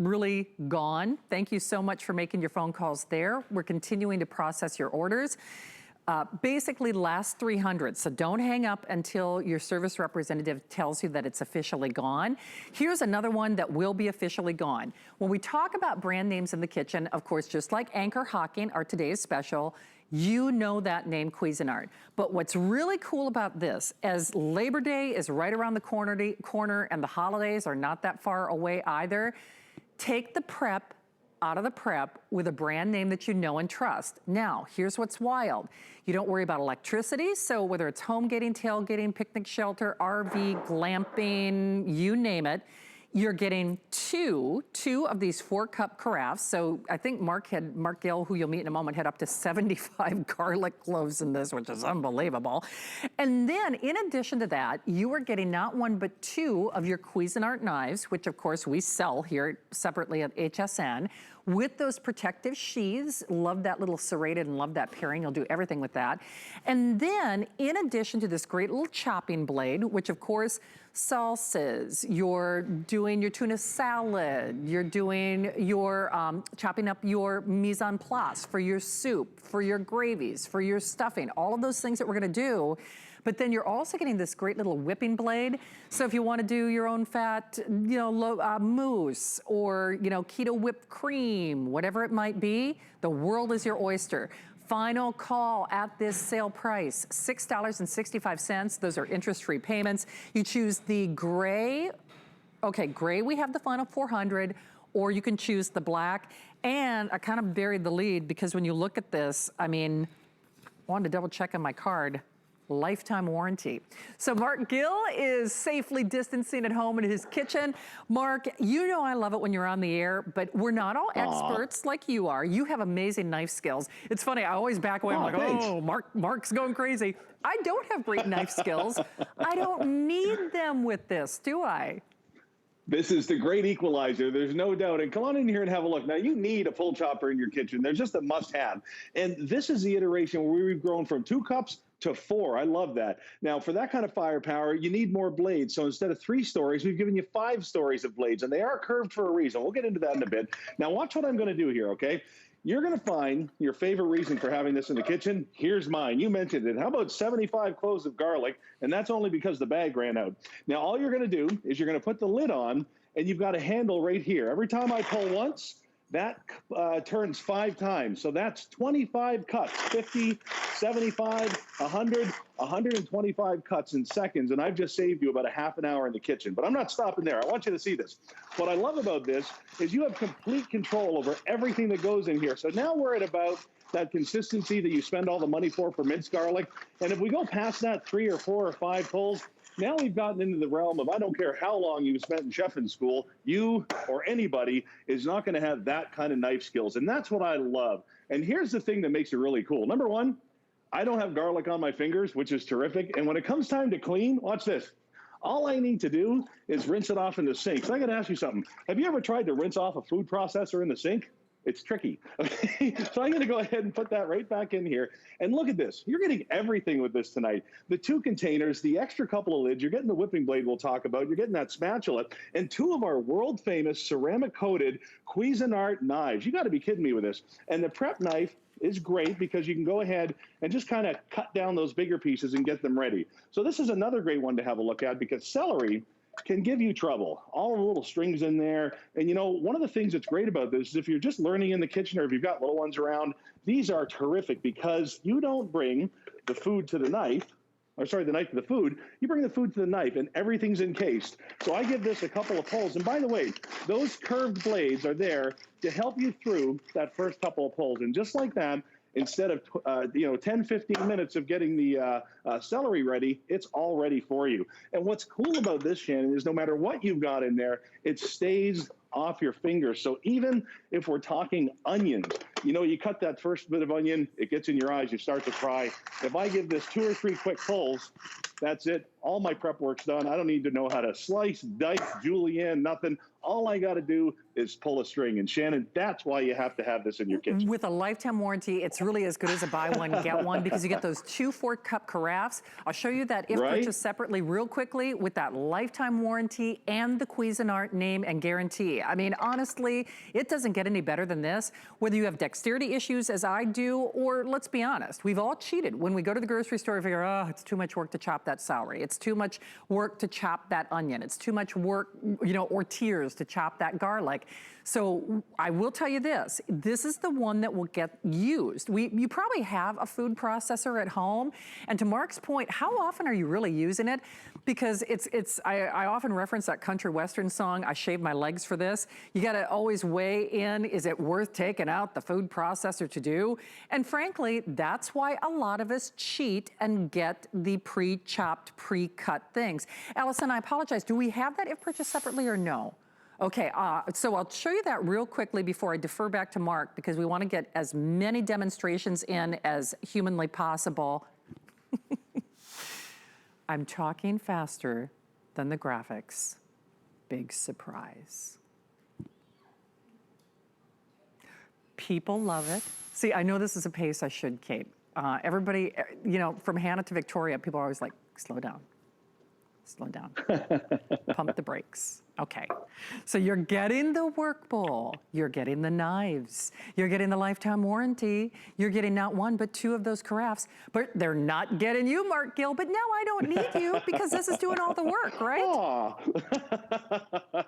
really gone. Thank you so much for making your phone calls there. We're continuing to process your orders. Basically last 300, so don't hang up until your service representative tells you that it's officially gone. Here's another one that will be officially gone. When we talk about brand names in the kitchen, of course, just like Anchor Hocking, our today's special, you know that name, Cuisinart. But what's really cool about this, as Labor Day is right around the corner and the holidays are not that far away either, take the prep out of the prep with a brand name that you know and trust. Now, here's what's wild. You don't worry about electricity, so whether it's home getting, tailgating, picnic shelter, RV, glamping, you name it, you're getting two of these 4-cup carafes. So I think Mark Gill, who you'll meet in a moment, had up to 75 garlic cloves in this, which is unbelievable. And then in addition to that, you are getting not one, but 2 of your Cuisinart knives, which of course we sell here separately at HSN, with those protective sheaths. Love that little serrated and love that pairing. You'll do everything with that. And then in addition to this great little chopping blade, which of course salsas, you're doing your tuna salad, you're doing your chopping up your mise en place for your soup, for your gravies, for your stuffing, all of those things that we're gonna do. But then you're also getting this great little whipping blade. So if you want to do your own fat, mousse or, keto whipped cream, whatever it might be, the world is your oyster. Final call at this sale price, $6.65. Those are interest-free payments. You choose the gray. Okay, gray, we have the final 400, or you can choose the black. And I kind of buried the lead because when you look at this, I wanted to double check on my card. Lifetime warranty. So Mark Gill is safely distancing at home in his kitchen. Mark, you know I love it when you're on the air, but we're not all experts like you are. You have amazing knife skills. It's funny, I always back away. I'm like, thanks. oh, Mark's going crazy. I don't have great knife skills. I don't need them with this, do I? This is the great equalizer. There's no doubt. And come on in here and have a look. Now, you need a pull chopper in your kitchen. They're just a must-have. And this is the iteration where we've grown from 2 cups to 4. I love that. Now, for that kind of firepower, you need more blades. So instead of 3 stories, we've given you 5 stories of blades. And they are curved for a reason. We'll get into that in a bit. Now, watch what I'm going to do here, okay? You're going to find your favorite reason for having this in the kitchen. Here's mine. You mentioned it. How about 75 cloves of garlic? And that's only because the bag ran out. Now, all you're going to do is you're going to put the lid on, and you've got a handle right here. Every time I pull once, that turns 5 times. So that's 25 cuts, 50, 75, 100, 125 cuts in seconds. And I've just saved you about a half an hour in the kitchen. But I'm not stopping there. I want you to see this. What I love about this is you have complete control over everything that goes in here. So now we're at about that consistency that you spend all the money for minced garlic. And if we go past that 3 or 4 or 5 pulls, now we've gotten into the realm of, I don't care how long you've spent in chefing school, you or anybody is not going to have that kind of knife skills. And that's what I love. And here's the thing that makes it really cool. Number one, I don't have garlic on my fingers, which is terrific. And when it comes time to clean, watch this. All I need to do is rinse it off in the sink. So I got to ask you something. Have you ever tried to rinse off a food processor in the sink? It's tricky. Okay? So I'm going to go ahead and put that right back in here. And look at this. You're getting everything with this tonight. The 2 containers, the extra couple of lids, you're getting the whipping blade we'll talk about, you're getting that spatula, and 2 of our world-famous ceramic-coated Cuisinart knives. You got to be kidding me with this. And the prep knife is great because you can go ahead and just kind of cut down those bigger pieces and get them ready. So this is another great one to have a look at because celery can give you trouble. All the little strings in there. And one of the things that's great about this is if you're just learning in the kitchen or if you've got little ones around, these are terrific because you don't bring the food to the knife, the knife to the food. You bring the food to the knife and everything's encased. So I give this a couple of pulls. And by the way, those curved blades are there to help you through that first couple of pulls. And just like that, instead of 10, 15 minutes of getting the celery ready, it's all ready for you. And what's cool about this, Shannon, is no matter what you've got in there, it stays off your fingers. So even if we're talking onions, you cut that first bit of onion, it gets in your eyes, you start to cry. If I give this 2 or 3 quick pulls, That's it. All my prep work's done. I don't need to know how to slice, dice, julienne, nothing. All I got to do is pull a string. And Shannon, that's why you have to have this in your kitchen. With a lifetime warranty, it's really as good as a buy one, get one, because you get those 2 4-cup carafes. I'll show you that if purchased separately real quickly with that lifetime warranty and the Cuisinart name and guarantee. I mean, honestly, it doesn't get any better than this. Whether you have dexterity issues as I do, or let's be honest, we've all cheated. When we go to the grocery store, we figure, oh, it's too much work to chop that celery. It's too much work to chop that onion. It's too much work, you know, or tears to chop that garlic. So I will tell you this is the one that will get used. You probably have a food processor at home. And to Mark's point, how often are you really using it? Because I often reference that country western song, I shave my legs for this. You gotta always weigh in, is it worth taking out the food processor to do? And frankly, that's why a lot of us cheat and get the pre-chopped, pre-cut things. Allison, I apologize, do we have that if purchased separately or no? Okay, so I'll show you that real quickly before I defer back to Mark, because we want to get as many demonstrations in as humanly possible. I'm talking faster than the graphics. Big surprise. People love it. See, I know this is a pace I should, Kate. Everybody, you know, from Hannah to Victoria, people are always like, slow down. Slow down. Pump the brakes. Okay. So you're getting the work bowl. You're getting the knives. You're getting the lifetime warranty. You're getting not 1, but 2 of those carafes. But they're not getting you, Mark Gill. But now I don't need you because this is doing all the work, right? Oh,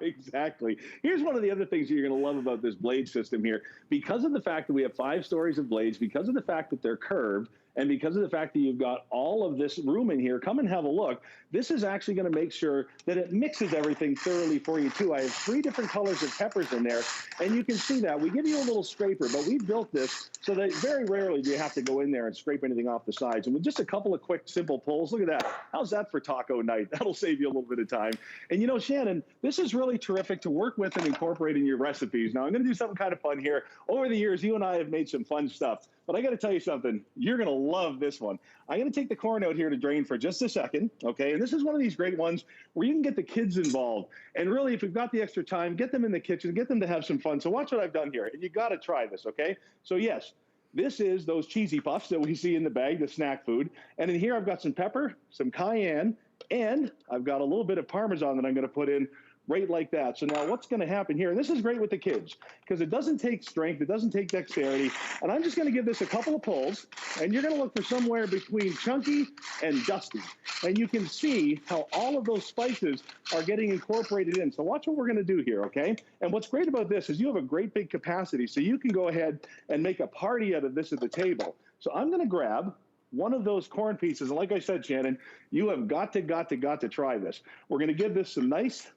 exactly. Here's one of the other things you're going to love about this blade system here. Because of the fact that we have 5 stories of blades, because of the fact that they're curved, and because of the fact that you've got all of this room in here, come and have a look. This is actually going to make sure that it mixes everything thoroughly for you too. I have 3 different colors of peppers in there, and you can see that. We give you a little scraper, but we built this so that very rarely do you have to go in there and scrape anything off the sides. And with just a couple of quick, simple pulls, look at that. How's that for taco night? That'll save you a little bit of time. And you know, Shannon, this is really terrific to work with and incorporate in your recipes. Now, I'm going to do something kind of fun here. Over the years, you and I have made some fun stuff. But I got to tell you something. You're going to love this one. I'm going to take the corn out here to drain for just a second, okay? And this is one of these great ones where you can get the kids involved. And really, if you've got the extra time, get them in the kitchen, get them to have some fun. So watch what I've done here. And you got to try this, okay? So yes, this is those cheesy puffs that we see in the bag, the snack food. And in here, I've got some pepper, some cayenne, and I've got a little bit of Parmesan that I'm going to put in right like that. So now what's going to happen here, and this is great with the kids, because it doesn't take strength, it doesn't take dexterity, and I'm just going to give this a couple of pulls, and you're going to look for somewhere between chunky and dusty. And you can see how all of those spices are getting incorporated in. So watch what we're going to do here, okay? And what's great about this is you have a great big capacity, so you can go ahead and make a party out of this at the table. So I'm going to grab one of those corn pieces, and like I said, Shannon, you have got to try this. We're going to give this some nice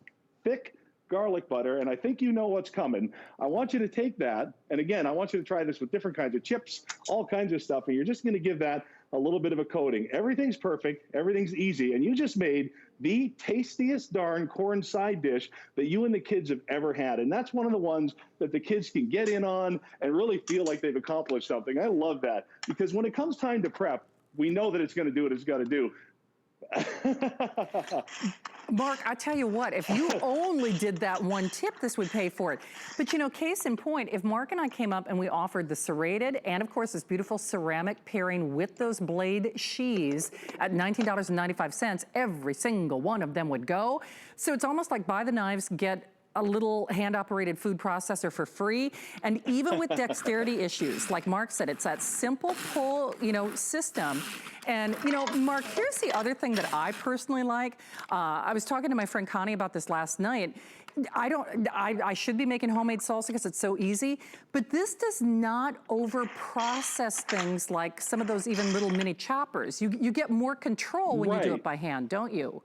thick garlic butter, and I think you know what's coming. I want you to take that, and again, I want you to try this with different kinds of chips, all kinds of stuff, and you're just going to give that a little bit of a coating. Everything's perfect, everything's easy, and you just made the tastiest darn corn side dish that you and the kids have ever had, and that's one of the ones that the kids can get in on and really feel like they've accomplished something. I love that, because when it comes time to prep, we know that it's going to do what it's got to do. Mark, I tell you what, if you only did that one tip, this would pay for it. But you know, case in point, if Mark and I came up and we offered the serrated and of course this beautiful ceramic pairing with those blade sheaths at $19.95, every single one of them would go. So it's almost like buy the knives, get a little hand-operated food processor for free. And even with dexterity issues, like Mark said, it's that simple pull, you know, system. And, you know, Mark, here's the other thing that I personally like. I was talking to my friend Connie about this last night. I should be making homemade salsa because it's so easy, but this does not over-process things like some of those even little mini choppers. You get more control when you do it by hand, don't you?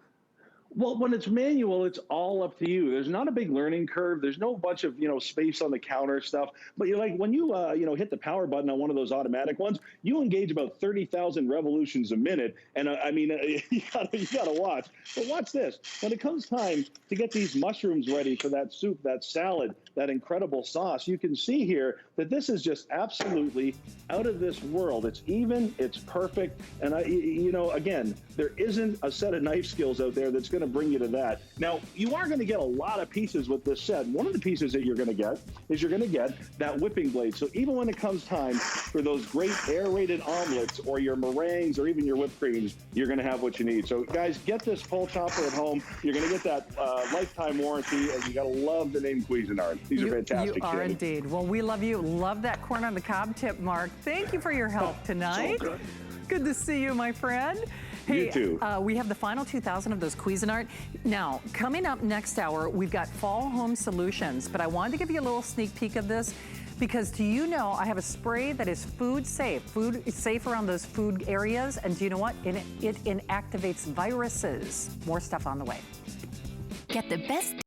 Well, when it's manual, it's all up to you. There's not a big learning curve. There's no bunch of, space on the counter stuff. But you're like, when you, hit the power button on one of those automatic ones, you engage about 30,000 revolutions a minute. And you gotta watch. But watch this. When it comes time to get these mushrooms ready for that soup, that salad, that incredible sauce, you can see here that this is just absolutely out of this world. It's even, it's perfect. And again, there isn't a set of knife skills out there that's going to bring you to that. Now, you are going to get a lot of pieces with this set. One of the pieces that you're going to get is you're going to get that whipping blade. So even when it comes time for those great aerated omelets or your meringues or even your whipped creams, you're going to have what you need. So guys, get this full chopper at home. You're going to get that lifetime warranty, and you got to love the name Cuisinart. These are fantastic. You are indeed. Well, we love you. Love that corn on the cob tip, Mark. Thank you for your help tonight. So good. Good to see you, my friend. Hey, you too. We have the final 2,000 of those Cuisinart. Now, coming up next hour, we've got fall home solutions, but I wanted to give you a little sneak peek of this because do you know I have a spray that is food safe around those food areas, and do you know what? It inactivates viruses. More stuff on the way. Get the best